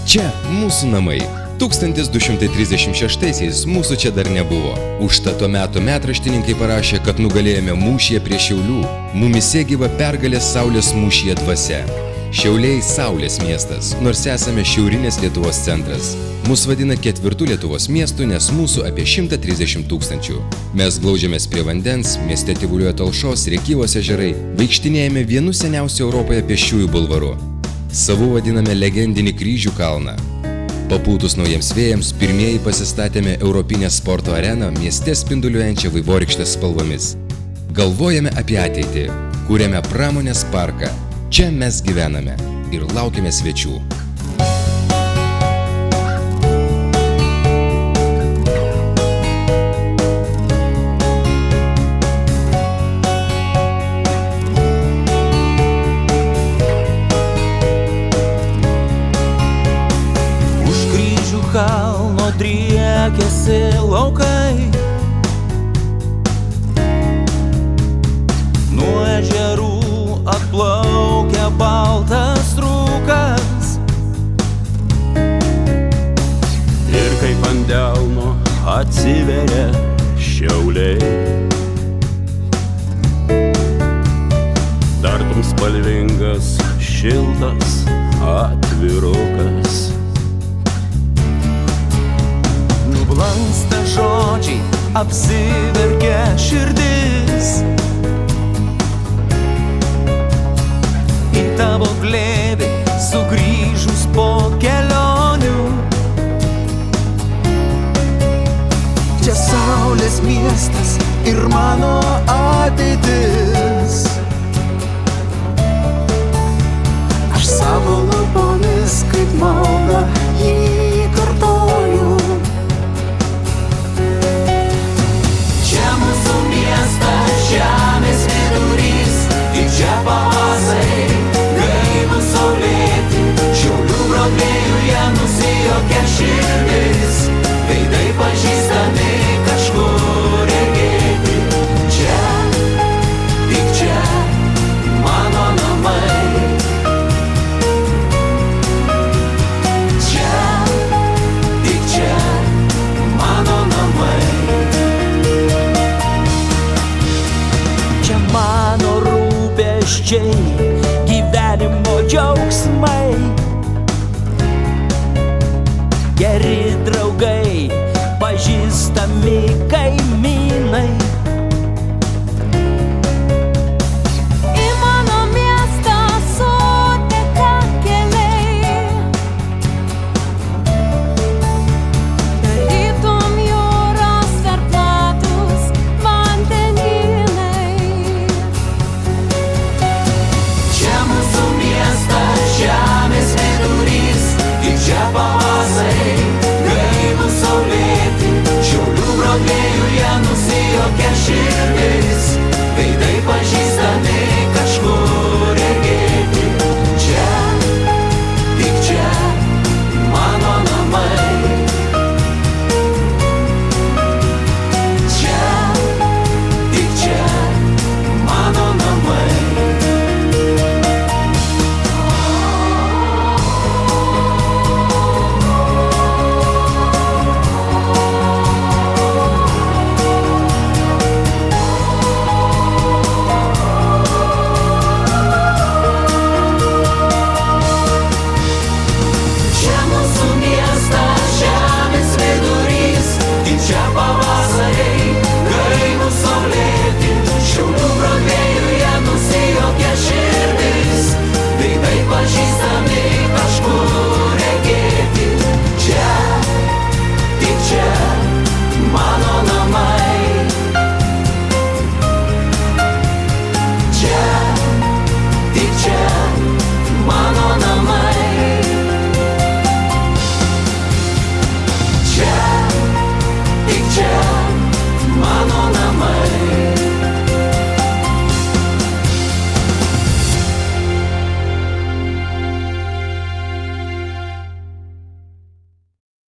Čia mūsų namai. 1236-aisiais mūsų čia dar nebuvo. Užtat tuo metu metraštininkai parašė, kad nugalėjome mūšyje prie Šiaulių. Mumyse gyva pergalės Saulės mūšyje dvasia. Šiauliai Saulės miestas, nors esame šiaurinės Lietuvos centras. Mus vadina ketvirtu Lietuvos miestu, nes mūsų apie 130 000. Mes glaudžiamės prie vandens, mieste tyvuliuoja Talšos, Rėkyvos ežerai, vaikštinėjame vienu seniausiu Europoje pėsčiųjų bulvaru. Savu vadiname legendinį Kryžių kalną. Papūtus naujiems vėjams, pirmieji pasistatėme Europinę sporto areną mieste spinduliuojančią vaivorykštės spalvomis. Galvojame apie ateitį, kūrėme pramonės parką. Čia mes gyvename ir laukiame svečių. Kalno driekiasi laukai, nuo ežerų atplaukia baltas rūkas. Ir kaip ant delno atsiveria Šiauliai, tartum spalvingas, šiltas atvirukas. Nublanksta žodžiai, apsiverkia širdis. Į tavo glėbį sugrįžus po kelionių. Čia Saulės miestas ir mano ateitis. Aš savo lūpomis kaip maldą jį kartoju. Žemės vidurys, ir čia pavasarį, gaivūs saulėti, Šiaulių brodvėjuje nusijuokia širdis, veidai pažįstami kažkur regėti. Čia, tik čia, mano namai. Čia, tik čia, mano namai. Čia mano rūpesčiai, gyvenimo džiaugsmai, geri draugai, pažįstami kaip